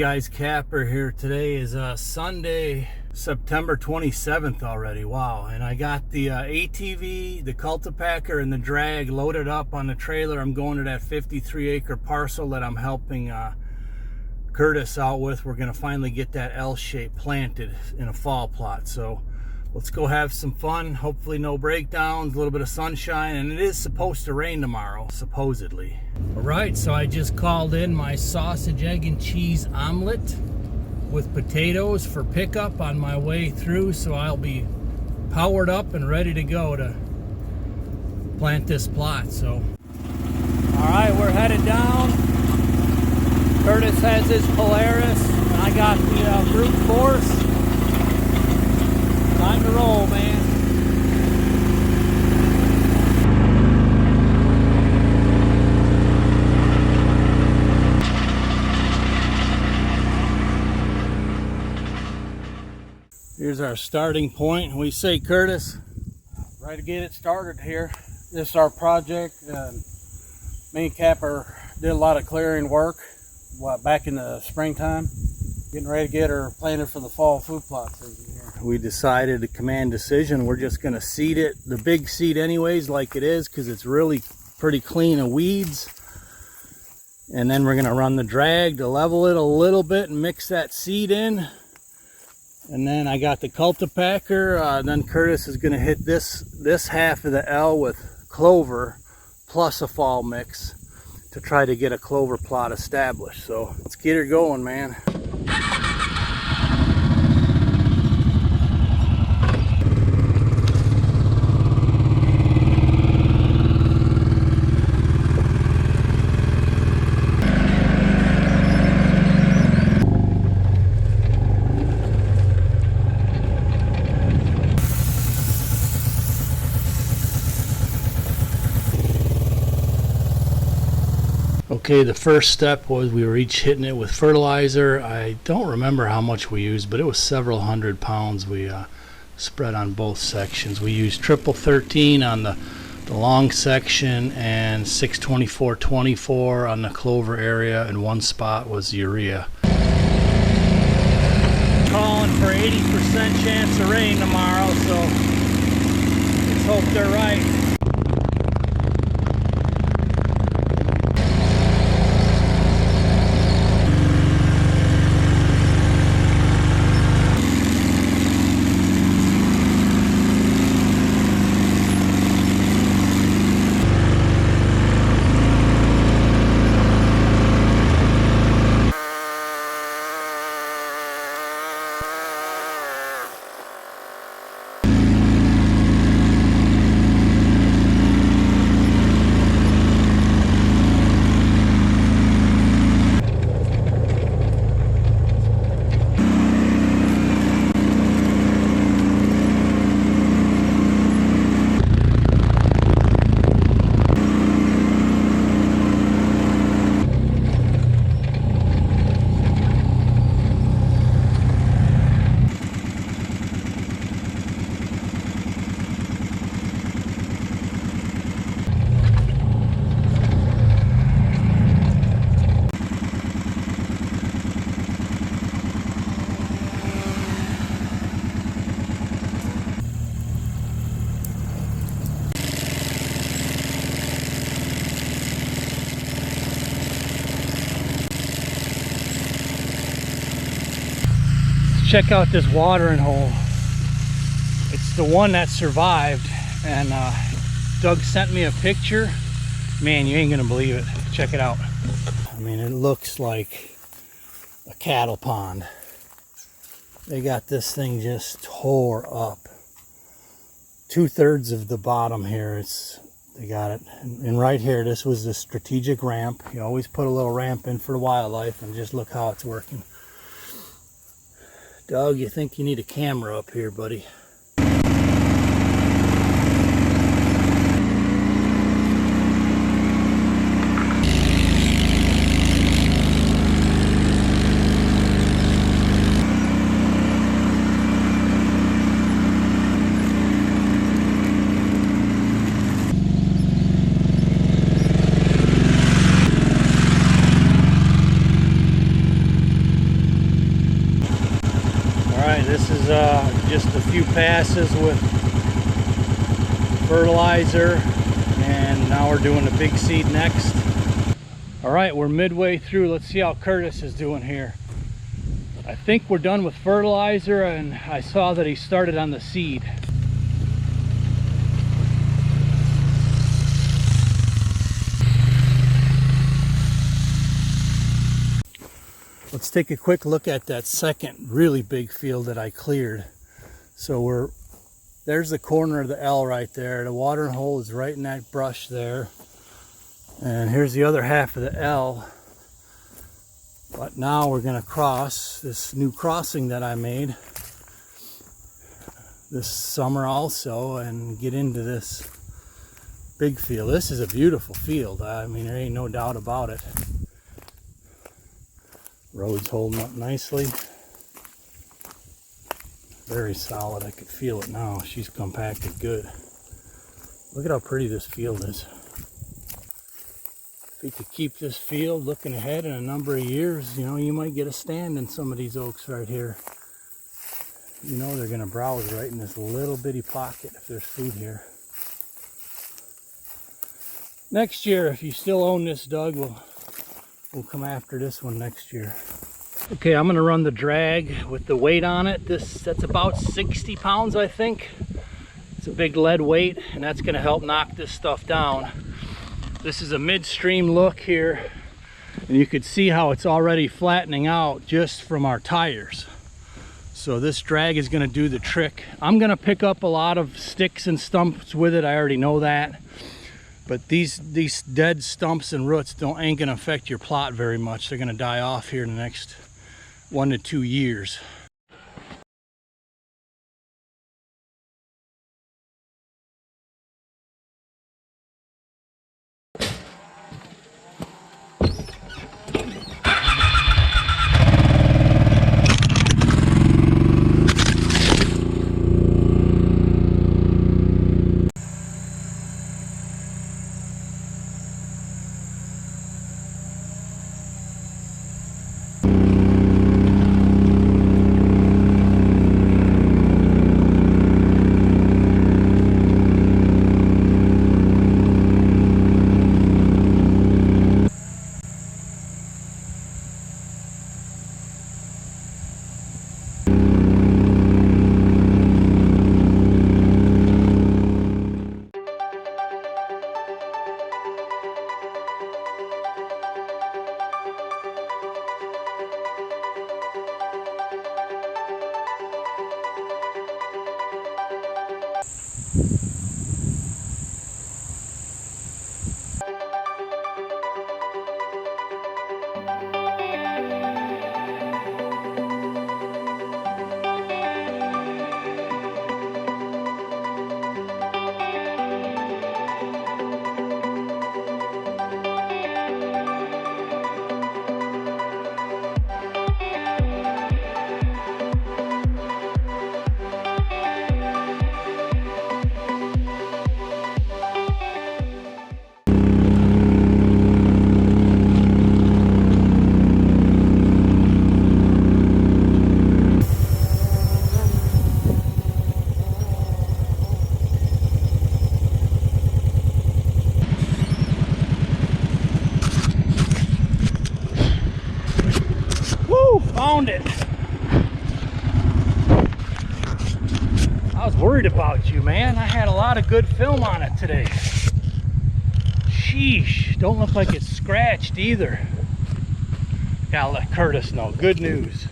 guys, Kapper here. Today is Sunday, September 27th already. Wow. And I got the ATV, the cultipacker, and the drag loaded up on the trailer. I'm going to that 53-acre parcel that I'm helping Curtis out with. We're going to finally get that L shape planted in a fall plot. So let's go have some fun. Hopefully no breakdowns, a little bit of sunshine, and it is supposed to rain tomorrow, supposedly. All right, so I just called in my sausage, egg, and cheese omelet with potatoes for pickup on my way through, so I'll be powered up and ready to go to plant this plot. So, all right, we're headed down. Curtis has his Polaris, and I got the brute force. Time to roll, man. Here's our starting point. We say, Curtis, Ready to get it started here. This is our project. Me and Kapper did a lot of clearing work back in the springtime. Getting ready to get her planted for the fall food plot season here. we decided to command decision. We're just going to seed it, the big seed anyways, like it is, because it's really pretty clean of weeds. And then we're going to run the drag to level it a little bit and mix that seed in. And then I got the cultipacker. Then Curtis is going to hit this half of the L with clover plus a fall mix to try to get a clover plot established. So let's get her going, man. Okay, the first step was we were each hitting it with fertilizer. I don't remember how much we used, but it was several hundred pounds we spread on both sections. We used triple 13 on the long section and 624-24 on the clover area, and one spot was urea. Calling for 80% chance of rain tomorrow, so let's hope they're right. Check out this watering hole. It's the one that survived, and Doug sent me a picture. Man, you ain't gonna believe it. Check it out. I mean, it looks like a cattle pond. They got this thing just tore up. 2/3 of the bottom here, they got it. And right here, this was the strategic ramp. You always put a little ramp in for the wildlife, and just look how it's working. Doug, you think you need a camera up here, buddy? passes with fertilizer, and now we're doing the big seed next. All right, we're midway through. Let's see how Curtis is doing here. I think we're done with fertilizer, and I saw that he started on the seed. Let's take a quick look at that second really big field that I cleared. So there's the corner of the L right there. The watering hole is right in that brush there. And here's the other half of the L. But now we're gonna cross this new crossing that I made this summer also and get into this big field. This is a beautiful field. I mean, there ain't no doubt about it. Road's holding up nicely. Very solid. I could feel it now. She's compacted good. Look at how pretty this field is. If you could keep this field looking ahead in a number of years, you know, you might get a stand in some of these oaks right here. You know they're going to browse right in this little bitty pocket if there's food here. Next year, if you still own this, Doug, we'll come after this one next year. Okay, I'm gonna run the drag with the weight on it. That's about 60 pounds, I think. It's a big lead weight, and that's gonna help knock this stuff down. This is a midstream look here, and you could see how it's already flattening out just from our tires. So this drag is gonna do the trick. I'm gonna pick up a lot of sticks and stumps with it, I already know that. But these dead stumps and roots ain't gonna affect your plot very much. They're gonna die off here in the next 1 to 2 years. Found it. I was worried about you, man. I had a lot of good film on it today. Sheesh, don't look like it's scratched either. Gotta let Curtis know. Good news.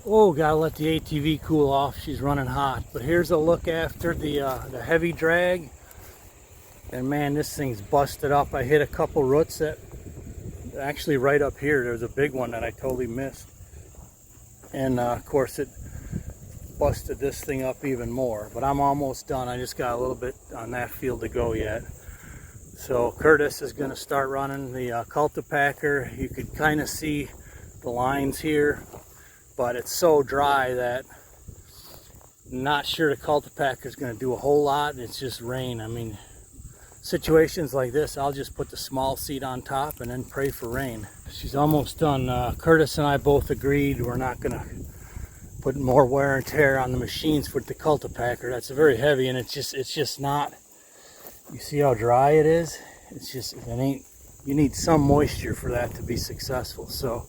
Oh, gotta let the ATV cool off. She's running hot. But here's a look after the heavy drag. And man, this thing's busted up. I hit a couple roots that actually right up here. There's a big one that I totally missed. And of course it busted this thing up even more. But I'm almost done. I just got a little bit on that field to go yet. So Curtis is going to start running the cultipacker. You could kind of see the lines here, but it's so dry that I'm not sure the cultipacker is going to do a whole lot. It's just rain. I mean, situations like this, I'll just put the small seat on top and then pray for rain. She's almost done. Curtis and I both agreed we're not gonna put more wear and tear on the machines with the cultipacker. That's very heavy, and it's just not. You see how dry it is? It's just, it ain't. You need some moisture for that to be successful. So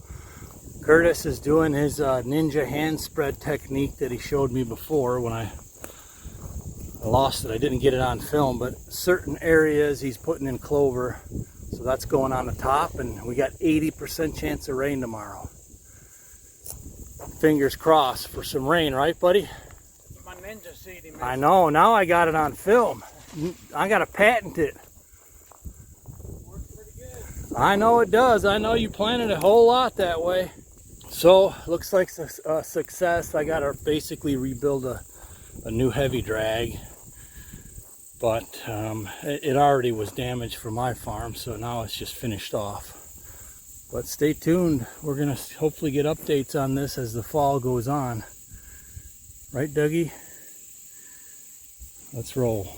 Curtis is doing his ninja hand spread technique that he showed me before. When I lost it, I didn't get it on film, but certain areas he's putting in clover. So that's going on the top, and we got 80% chance of rain tomorrow. Fingers crossed for some rain, right, buddy? My ninja seat. I know, now I got it on film. I got to patent it. Works pretty good. I know it does. I know you planted a whole lot that way. So, looks like a success. I got to basically rebuild a new heavy drag. But it already was damaged for my farm, so now it's just finished off. But stay tuned. We're going to hopefully get updates on this as the fall goes on. Right, Dougie? Let's roll.